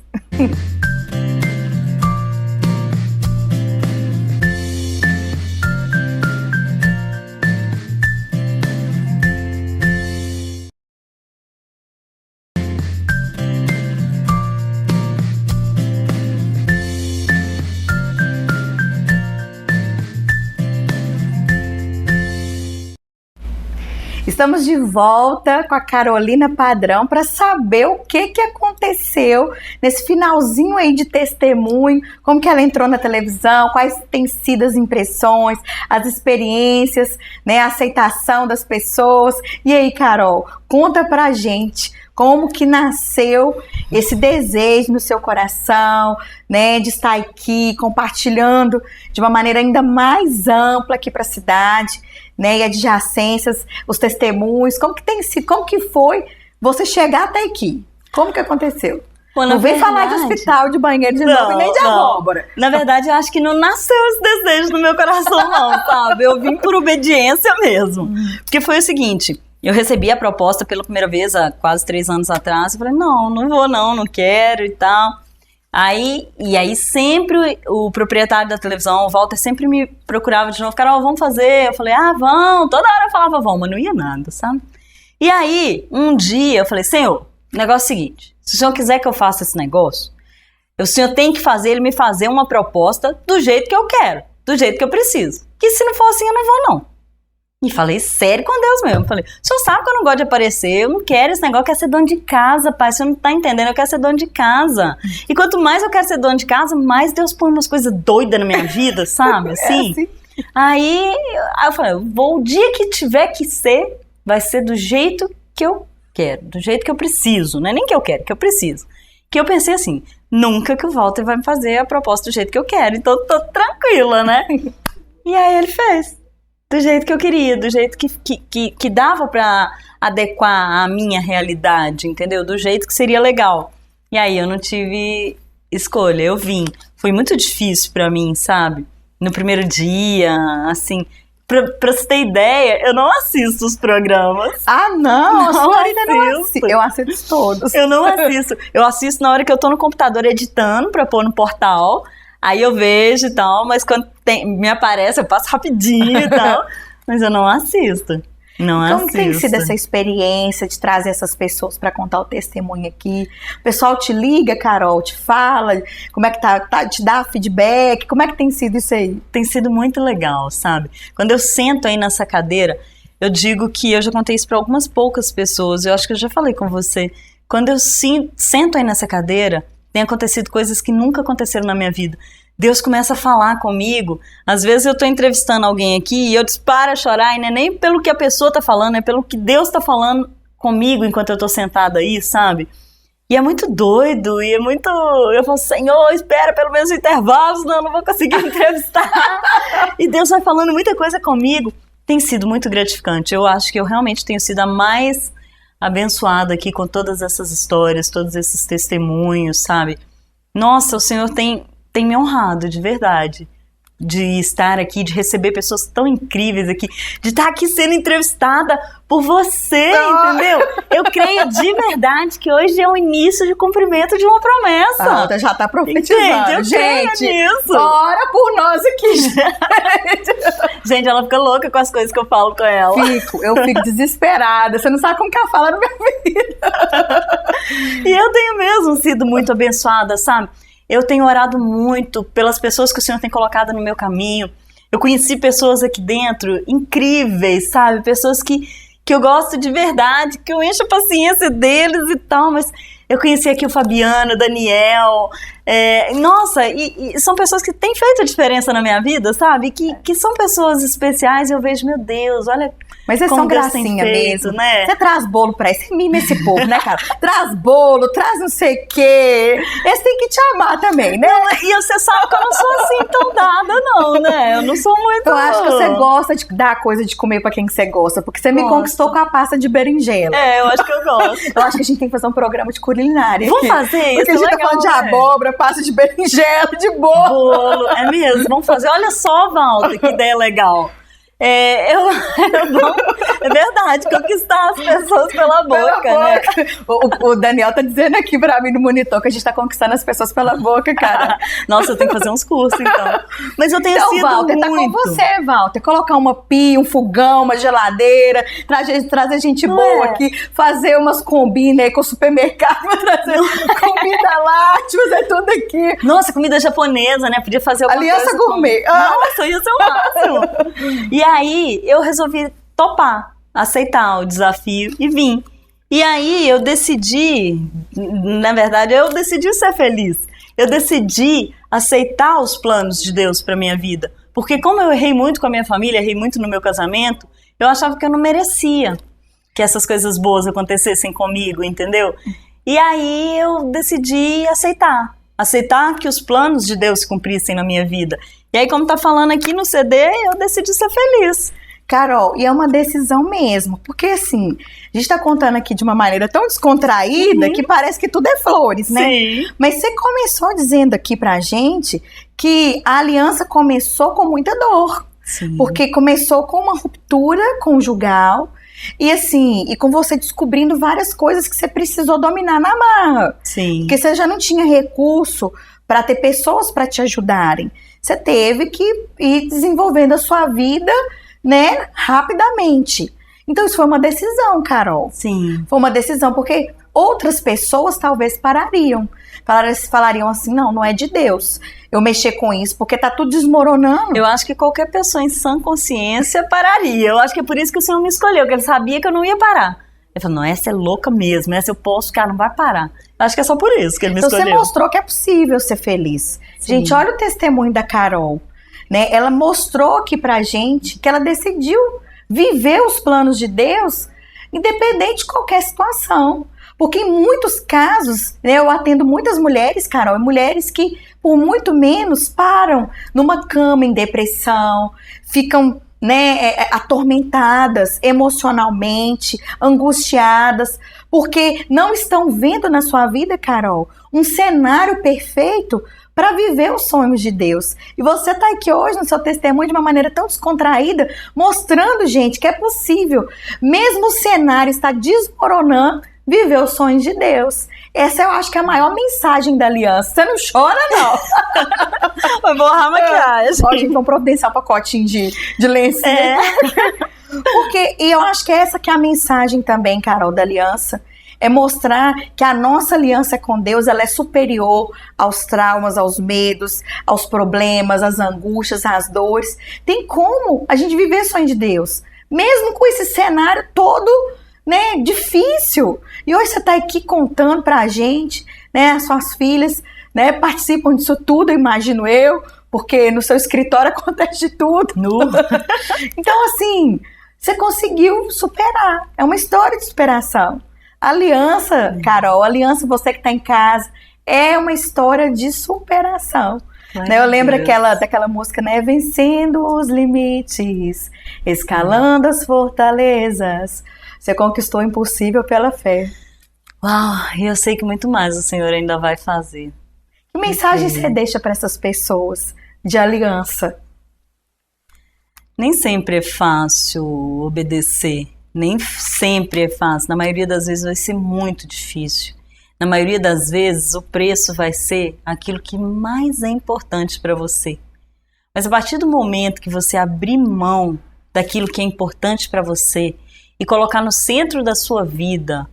Estamos de volta com a Carolina Padrão para saber o que aconteceu nesse finalzinho aí de testemunho, como que ela entrou na televisão, quais têm sido as impressões, as experiências, né, a aceitação das pessoas. E aí, Carol, conta pra gente como que nasceu esse desejo no seu coração, né, de estar aqui compartilhando de uma maneira ainda mais ampla aqui para a cidade, né, e adjacências, os testemunhos, como que tem sido, como que foi você chegar até aqui? Como que aconteceu? Pô, não vem falar de hospital, de banheiro de novo e nem de abóbora. Na verdade, eu acho que não nasceu esse desejo no meu coração, não, sabe? Eu vim por obediência mesmo. Porque foi o seguinte, eu recebi a proposta pela primeira vez há quase 3 anos atrás. Eu falei, não vou não quero e tal. E aí sempre o proprietário da televisão, o Walter, sempre me procurava de novo. Carol, vamos fazer? Eu falei, vão. Toda hora eu falava, vão, mas não ia nada, sabe? E aí, um dia eu falei, Senhor, o negócio é o seguinte, se o Senhor quiser que eu faça esse negócio, O Senhor tem que fazer, Ele me fazer uma proposta do jeito que eu quero, do jeito que eu preciso. Que se não for assim, eu não vou, não. E falei sério com Deus mesmo. Falei, o Senhor sabe que eu não gosto de aparecer, eu não quero esse negócio, eu quero ser dono de casa, pai. O Senhor não tá entendendo, eu quero ser dono de casa. E quanto mais eu quero ser dono de casa, mais Deus põe umas coisas doidas na minha vida, sabe? Assim. assim. Aí eu falei, o dia que tiver que ser, vai ser do jeito que eu quero, do jeito que eu preciso. Não é nem que eu quero, que eu preciso. Que eu pensei assim, nunca que o Walter vai me fazer a proposta do jeito que eu quero, então eu tô tranquila, né? E aí ele fez, do jeito que eu queria, do jeito que dava pra adequar a minha realidade, entendeu? Do jeito que seria legal. E aí eu não tive escolha, eu vim. Foi muito difícil pra mim, sabe? No primeiro dia, assim... Pra você ter ideia, eu não assisto os programas. Ah, não? A senhora ainda não assiste. Eu assisto todos. Eu não assisto. Eu assisto na hora que eu tô no computador editando pra pôr no portal. Aí eu vejo e tal, mas quando me aparece, eu passo rapidinho e tal. Mas eu não assisto. Como tem sido essa experiência de trazer essas pessoas para contar o testemunho aqui? O pessoal te liga, Carol, te fala, como é que tá, te dá feedback, como é que tem sido isso aí? Tem sido muito legal, sabe? Quando eu sento aí nessa cadeira, eu digo que eu já contei isso para algumas poucas pessoas, eu acho que eu já falei com você. Quando eu sento aí nessa cadeira, tem acontecido coisas que nunca aconteceram na minha vida. Deus começa a falar comigo. Às vezes eu tô entrevistando alguém aqui e eu disparo a chorar, e não é nem pelo que a pessoa tá falando, é pelo que Deus tá falando comigo enquanto eu tô sentada aí, sabe? E é muito doido, e é muito... Eu falo, Senhor, espera pelo menos o intervalo, senão eu não vou conseguir entrevistar. E Deus vai falando muita coisa comigo. Tem sido muito gratificante. Eu acho que eu realmente tenho sido a mais abençoada aqui com todas essas histórias, todos esses testemunhos, sabe? Nossa, o Senhor tem me honrado, de verdade, de estar aqui, de receber pessoas tão incríveis aqui, de estar aqui sendo entrevistada por você, entendeu? Eu creio de verdade que hoje é o início de cumprimento de uma promessa. Ah, já tá profetizando. Gente, nisso. Ora por nós aqui. Gente, ela fica louca com as coisas que eu falo com ela. Eu fico desesperada. Você não sabe como que ela fala na minha vida. E eu tenho mesmo sido muito abençoada, sabe? Eu tenho orado muito pelas pessoas que o Senhor tem colocado no meu caminho. Eu conheci pessoas aqui dentro incríveis, sabe? Pessoas que eu gosto de verdade, que eu encho a paciência deles e tal, mas eu conheci aqui o Fabiano, o Daniel, nossa, e são pessoas que têm feito a diferença na minha vida, sabe? Que são pessoas especiais e eu vejo, meu Deus, olha... Mas eles são gracinha feito, mesmo, né? Você traz bolo pra eles, você mima esse povo, né, cara? Traz bolo, traz não sei o quê. Eles têm que te amar também, né? Não, e você sabe que eu não sou assim tão dada, não, né? Eu não sou muito... Eu acho que você gosta de dar coisa de comer pra quem que você gosta, porque você me conquistou com a pasta de berinjela. Eu acho que eu gosto. Eu acho que a gente tem que fazer um programa de culinária. Vamos fazer isso, porque a gente tá falando de abóbora, pasta de berinjela, de bolo. É mesmo, vamos fazer. Olha só, Walter, que ideia legal. É verdade, conquistar as pessoas pela boca, né? O Daniel tá dizendo aqui pra mim no monitor que a gente tá conquistando as pessoas pela boca, cara. Nossa, eu tenho que fazer uns cursos, então. Mas eu tenho sido Walter, muito... tá com você, Walter. Colocar uma pia, um fogão, uma geladeira, trazer gente boa aqui, fazer umas combinas aí com o supermercado, trazer comida láctea, fazer tudo aqui. Nossa, comida japonesa, né? Podia fazer alguma Aliança coisa gourmet. Nossa, ia ser o máximo. E aí, eu resolvi topar, aceitar o desafio e vim. E aí, eu decidi, na verdade, eu decidi ser feliz. Eu decidi aceitar os planos de Deus para minha vida. Porque como eu errei muito com a minha família, errei muito no meu casamento, eu achava que eu não merecia que essas coisas boas acontecessem comigo, entendeu? E aí, eu decidi aceitar que os planos de Deus se cumprissem na minha vida. E aí, como tá falando aqui no CD, eu decidi ser feliz. Carol, e é uma decisão mesmo, porque assim, a gente tá contando aqui de uma maneira tão descontraída que parece que tudo é flores, né? Sim. Mas você começou dizendo aqui pra gente que a aliança começou com muita dor. Sim. Porque começou com uma ruptura conjugal e assim, e com você descobrindo várias coisas que você precisou dominar na marra. Sim. Porque você já não tinha recurso para ter pessoas para te ajudarem. Você teve que ir desenvolvendo a sua vida, né, rapidamente. Então isso foi uma decisão, Carol. Sim. Foi uma decisão, porque outras pessoas talvez parariam. Falariam assim, não é de Deus eu mexer com isso, porque tá tudo desmoronando. Eu acho que qualquer pessoa em sã consciência pararia. Eu acho que é por isso que o Senhor me escolheu, que Ele sabia que eu não ia parar. Ele falou, não, essa é louca mesmo, essa eu posso, cara, não vai parar. Eu acho que é só por isso que Ele me escolheu. Então você mostrou que é possível ser feliz. Sim. Gente, olha o testemunho da Carol, né? Ela mostrou aqui pra gente que ela decidiu viver os planos de Deus, independente de qualquer situação. Porque em muitos casos, né, eu atendo muitas mulheres, Carol, mulheres que por muito menos param numa cama em depressão, ficam, né, atormentadas emocionalmente, angustiadas, porque não estão vendo na sua vida, Carol, um cenário perfeito para viver os sonhos de Deus. E você está aqui hoje no seu testemunho de uma maneira tão descontraída, mostrando, gente, que é possível, mesmo o cenário está desmoronando, viver os sonhos de Deus. Essa eu acho que é a maior mensagem da aliança. Você não chora, não. Vai borrar a maquiagem. Ó, gente, vamos providenciar um pacotinho de lencinha. Porque, e eu acho que essa que é a mensagem também, Carol, da aliança. É mostrar que a nossa aliança com Deus, ela é superior aos traumas, aos medos, aos problemas, às angústias, às dores. Tem como a gente viver o sonho de Deus, mesmo com esse cenário todo, né, difícil. E hoje você está aqui contando pra gente, né, as suas filhas, né, participam disso tudo, imagino eu, porque no seu escritório acontece de tudo. Então, assim, você conseguiu superar. É uma história de superação. Aliança, Carol, aliança, você que está em casa, é uma história de superação. Né, eu lembro daquela música, né? Vencendo os limites, escalando as fortalezas. Você conquistou o impossível pela fé. Uau, e eu sei que muito mais o Senhor ainda vai fazer. Que mensagem você deixa para essas pessoas de aliança? Nem sempre é fácil obedecer. Nem sempre é fácil. Na maioria das vezes vai ser muito difícil. Na maioria das vezes o preço vai ser aquilo que mais é importante para você. Mas a partir do momento que você abrir mão daquilo que é importante para você e colocar no centro da sua vida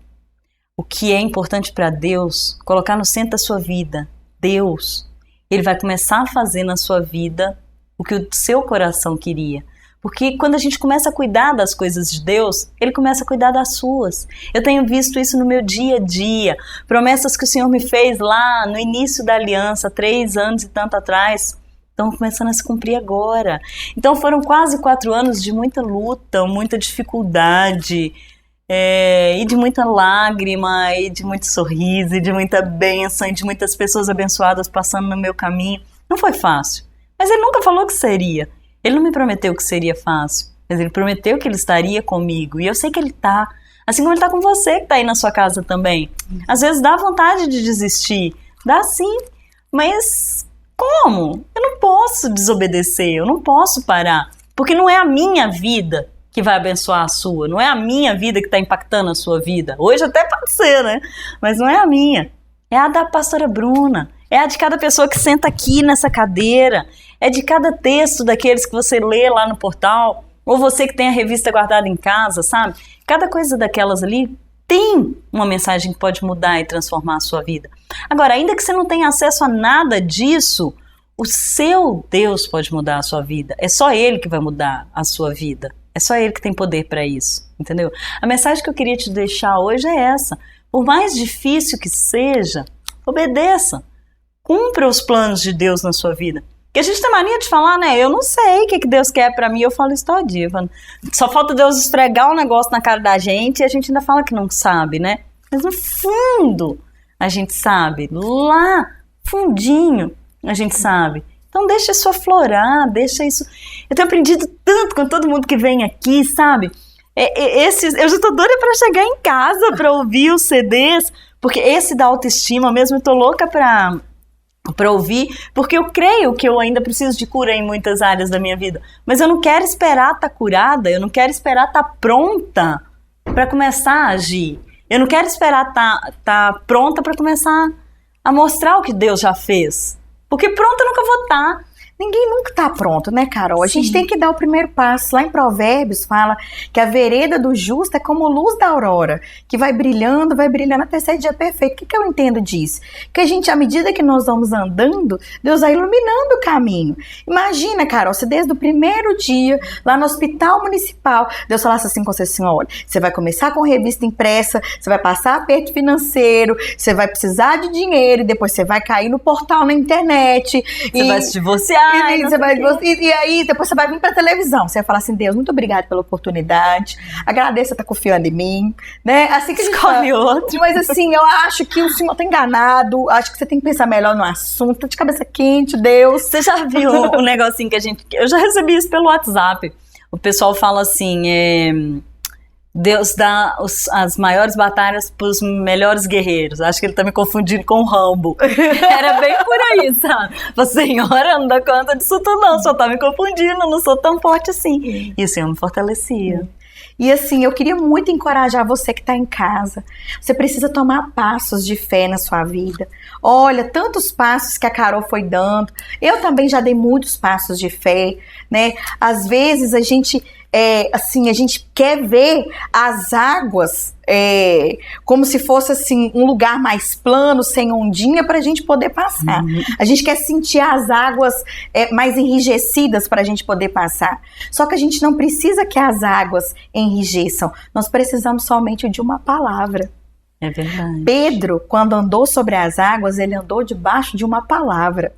o que é importante para Deus, colocar no centro da sua vida Deus, Ele vai começar a fazer na sua vida o que o seu coração queria. Porque quando a gente começa a cuidar das coisas de Deus, Ele começa a cuidar das suas. Eu tenho visto isso no meu dia a dia. Promessas que o Senhor me fez lá no início da aliança, 3 anos e tanto atrás, estão começando a se cumprir agora. Então foram quase 4 anos de muita luta, muita dificuldade, e de muita lágrima, e de muito sorriso, e de muita bênção, e de muitas pessoas abençoadas passando no meu caminho. Não foi fácil, mas Ele nunca falou que seria. Ele não me prometeu que seria fácil, mas Ele prometeu que Ele estaria comigo. E eu sei que Ele está. Assim como Ele está com você que está aí na sua casa também. Às vezes dá vontade de desistir. Dá sim. Mas como? Eu não posso desobedecer, eu não posso parar. Porque não é a minha vida que vai abençoar a sua. Não é a minha vida que está impactando a sua vida. Hoje até pode ser, né? Mas não é a minha. É a da pastora Bruna. É a de cada pessoa que senta aqui nessa cadeira. É de cada texto daqueles que você lê lá no portal. Ou você que tem a revista guardada em casa, sabe? Cada coisa daquelas ali tem uma mensagem que pode mudar e transformar a sua vida. Agora, ainda que você não tenha acesso a nada disso, o seu Deus pode mudar a sua vida. É só Ele que vai mudar a sua vida. É só Ele que tem poder para isso, entendeu? A mensagem que eu queria te deixar hoje é essa. Por mais difícil que seja, obedeça. Cumpra os planos de Deus na sua vida. Porque a gente tem mania de falar, né? Eu não sei o que Deus quer pra mim. Eu falo isso todo dia. Só falta Deus esfregar um negócio na cara da gente e a gente ainda fala que não sabe, né? Mas no fundo, a gente sabe. Lá, fundinho, a gente sabe. Então deixa isso aflorar, deixa isso... Eu tenho aprendido tanto com todo mundo que vem aqui, sabe? Eu já tô doida pra chegar em casa pra ouvir os CDs, porque esse da autoestima mesmo, eu tô louca pra ouvir, porque eu creio que eu ainda preciso de cura em muitas áreas da minha vida, mas eu não quero esperar estar curada, eu não quero esperar estar pronta para começar a agir, eu não quero esperar estar pronta para começar a mostrar o que Deus já fez, porque pronta eu nunca vou estar. Ninguém nunca tá pronto, né, Carol? A Sim. gente tem que dar o primeiro passo. Lá em Provérbios fala que a vereda do justo é como luz da aurora, que vai brilhando até ser dia perfeito. O que eu entendo disso? Que a gente, à medida que nós vamos andando, Deus vai iluminando o caminho. Imagina, Carol, se desde o primeiro dia, lá no hospital municipal, Deus falasse assim com você assim, olha, você vai começar com revista impressa, você vai passar aperto financeiro, você vai precisar de dinheiro, e depois você vai cair no portal na internet. Você vai se divorciar. E aí, depois você vai vir pra televisão. Você vai falar assim, Deus, muito obrigada pela oportunidade. Agradeço você estar confiando em mim. Né? Assim que escolhe outro. Mas assim, eu acho que o senhor tá enganado. Acho que você tem que pensar melhor no assunto. Tá de cabeça quente, Deus. Você já viu um negocinho que eu já recebi isso pelo WhatsApp. O pessoal fala assim, Deus dá as maiores batalhas pros melhores guerreiros. Acho que ele tá me confundindo com o Rambo. Era bem por aí, sabe? Falei, Senhora, não dá conta disso tudo não, só tá me confundindo, eu não sou tão forte assim. E o Senhor me fortalecia. E assim, eu queria muito encorajar você que está em casa. Você precisa tomar passos de fé na sua vida. Olha, tantos passos que a Carol foi dando. Eu também já dei muitos passos de fé, né? Às vezes a gente quer ver as águas como se fosse assim um lugar mais plano, sem ondinha, para a gente poder passar. A gente quer sentir as águas mais enrijecidas para a gente poder passar. Só que a gente não precisa que as águas enrijeçam. Nós precisamos somente de uma palavra. É verdade. Pedro, quando andou sobre as águas, ele andou debaixo de uma palavra.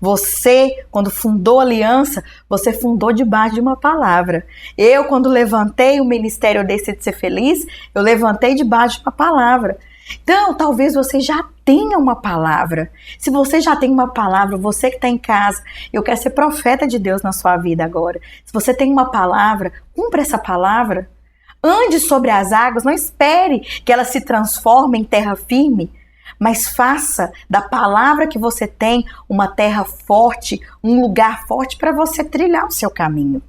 Você, quando fundou a aliança, você fundou debaixo de uma palavra. Eu, quando levantei o ministério Eu Decidi Ser Feliz, eu levantei debaixo de uma palavra. Então, talvez você já tenha uma palavra. Se você já tem uma palavra, você que está em casa, eu quero ser profeta de Deus na sua vida agora. Se você tem uma palavra, cumpra essa palavra. Ande sobre as águas, não espere que elas se transformem em terra firme. Mas faça da palavra que você tem uma terra forte, um lugar forte para você trilhar o seu caminho.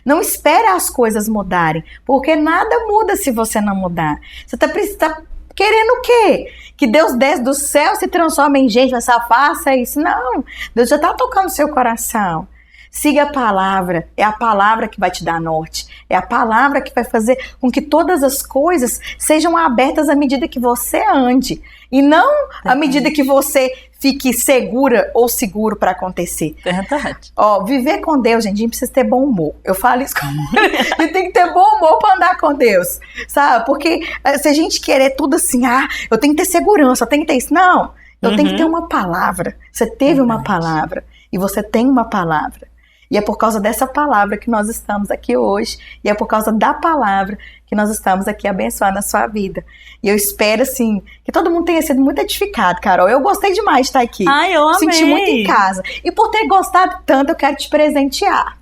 Não espere as coisas mudarem, porque nada muda se você não mudar. Você está querendo o quê? Que Deus desce do céu, se transforma em gente, mas só faça isso? Não, Deus já está tocando o seu coração. Siga a palavra, é a palavra que vai te dar norte, é a palavra que vai fazer com que todas as coisas sejam abertas à medida que você ande, e não à medida que você fique segura ou seguro para acontecer. Verdade. Viver com Deus, gente, a gente precisa ter bom humor. Eu falo isso, e tem que ter bom humor para andar com Deus, sabe? Porque se a gente querer tudo assim, eu tenho que ter segurança, eu tenho que ter isso. Não, eu tenho que ter uma palavra. Você teve uma palavra, e você tem uma palavra. E é por causa dessa palavra que nós estamos aqui hoje. E é por causa da palavra que nós estamos aqui abençoando a sua vida. E eu espero, assim, que todo mundo tenha sido muito edificado, Carol. Eu gostei demais de estar aqui. Ai, eu amei. Senti muito em casa. E por ter gostado tanto, eu quero te presentear.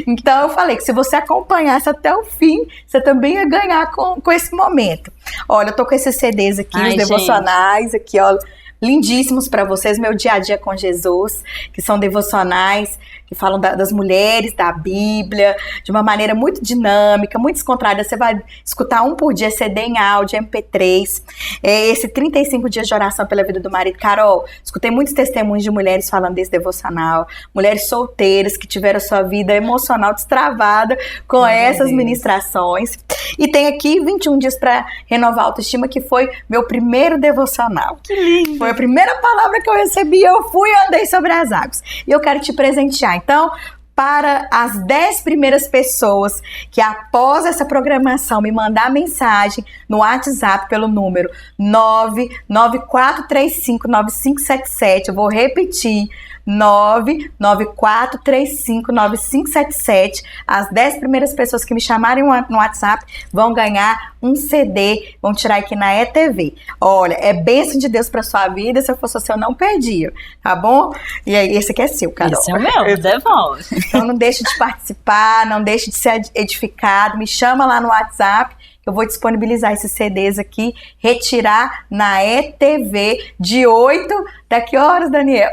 Então eu falei que se você acompanhasse até o fim, você também ia ganhar com esse momento. Olha, eu tô com esses CDs aqui, os devocionais aqui, ó. Lindíssimos para vocês, meu dia a dia com Jesus, que são devocionais, que falam das mulheres, da Bíblia, de uma maneira muito dinâmica, muito descontraída. Você vai escutar um por dia, CD em áudio, MP3. Esse 35 dias de oração pela vida do marido. Carol, escutei muitos testemunhos de mulheres falando desse devocional, mulheres solteiras que tiveram sua vida emocional destravada com essas ministrações. E tem aqui 21 dias para renovar a autoestima, que foi meu primeiro devocional. Que lindo! Foi a primeira palavra que eu recebi, eu fui e andei sobre as águas. E eu quero te presentear. Então, para as 10 primeiras pessoas que após essa programação me mandar mensagem no WhatsApp pelo número 994359577, eu vou repetir, 994359577. As 10 primeiras pessoas que me chamarem no WhatsApp vão ganhar um CD, vão tirar aqui na ETV. Olha, é bênção de Deus para sua vida, se eu fosse você eu não perdia, tá bom? E aí, esse aqui é seu, Carol. Esse é o meu, devolve. Então não deixe de participar, não deixe de ser edificado, me chama lá no WhatsApp, eu vou disponibilizar esses CDs aqui, retirar na ETV de 8, daqui horas, Daniel?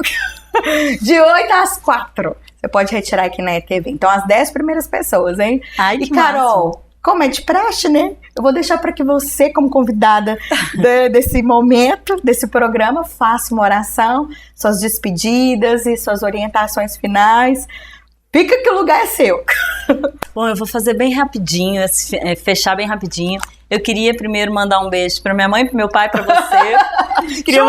De 8 às 4. Você pode retirar aqui na ETV. Então, as 10 primeiras pessoas, hein? Ai, que Carol, como é de praxe, né? Eu vou deixar para que você, como convidada desse momento, desse programa, faça uma oração, suas despedidas e suas orientações finais. Fica que o lugar é seu. Bom, eu vou fazer bem rapidinho, fechar bem rapidinho. Eu queria primeiro mandar um beijo para minha mãe, para meu pai, para você. Queria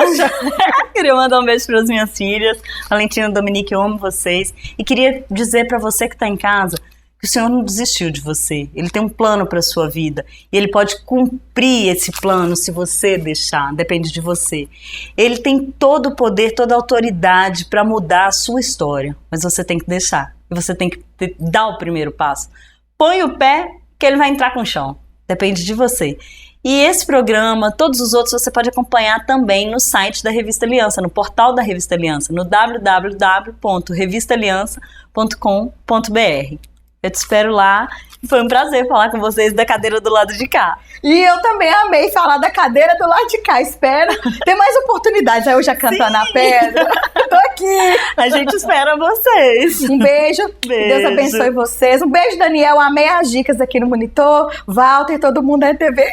mandar um beijo para as minhas filhas, Valentina e Dominique, eu amo vocês. E queria dizer para você que está em casa que o Senhor não desistiu de você. Ele tem um plano para a sua vida. E Ele pode cumprir esse plano se você deixar. Depende de você. Ele tem todo o poder, toda a autoridade para mudar a sua história. Mas você tem que deixar. E você tem que dar o primeiro passo. Põe o pé que ele vai entrar com o chão. Depende de você. E esse programa, todos os outros, você pode acompanhar também no site da Revista Aliança, no portal da Revista Aliança, no www.revistaaliança.com.br. Eu te espero lá. Foi um prazer falar com vocês da cadeira do lado de cá. E eu também amei falar da cadeira do lado de cá. Espero ter mais oportunidades. Aí eu já cantando na pedra. Tô aqui. A gente espera vocês. Um beijo. Deus abençoe vocês. Um beijo, Daniel. Amei as dicas aqui no monitor. Walter, todo mundo é TV.